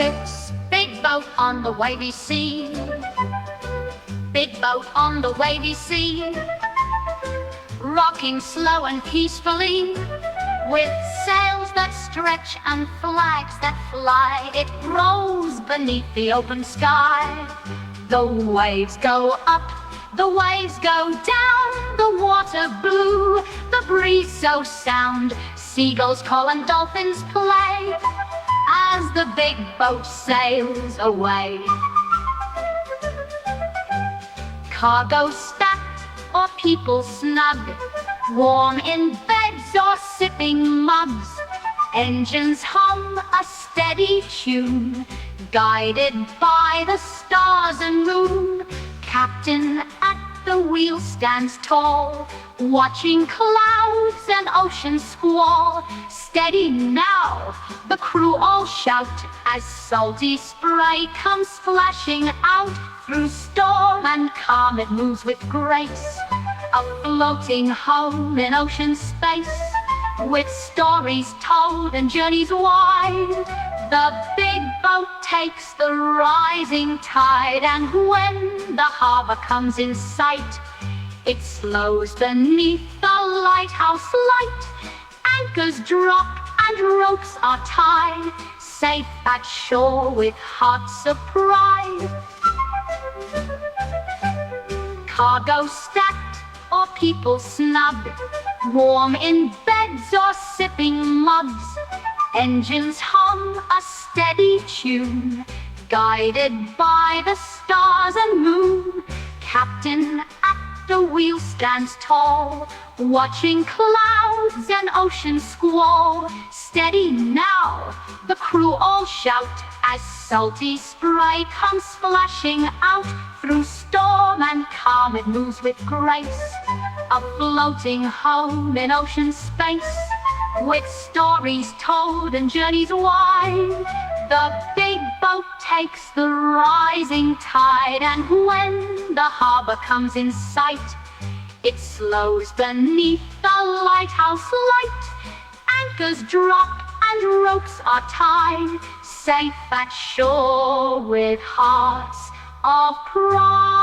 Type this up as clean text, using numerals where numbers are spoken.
6. Big boat on the wavy sea. Big boat on the wavy sea, rocking slow and peacefully, with sails that stretch and flags that fly. It rolls beneath the open sky. The waves go up, the waves go down, the water blue, the breeze so sound. Seagulls call and dolphins play as the big boat sails away. Cargo stacked or people snug, warm in beds or sipping mugs. Engines hum a steady tune, guided by the stars and moon. Captain at the wheel stands tall, watching clouds and ocean squall. Steady now, the crew all shout, as salty spray comes splashing out. Through storm and calm it moves with grace, a floating home in ocean space, with stories told and journeys wide. The big boat takes the rising tide, and when the harbor comes in sight, it slows beneath the lighthouse light. Anchors drop and ropes are tied, safe at shore with hearts of pride. Cargo stacked or people snug, warm in beds or sipping mugs. Engines hum a steady tune, guided by the stars and moon. Captain at the wheel stands tall, watching clouds and ocean squall. Steady now, the crew all shout, as salty spray comes splashing out. Through storm and calm it moves with grace, a floating home in ocean space, with stories told and journeys wide. The big boat takes the rising tide, and when the harbor comes in sight, it slows beneath the lighthouse light. Anchors drop and ropes are tied, safe at shore with hearts of pride.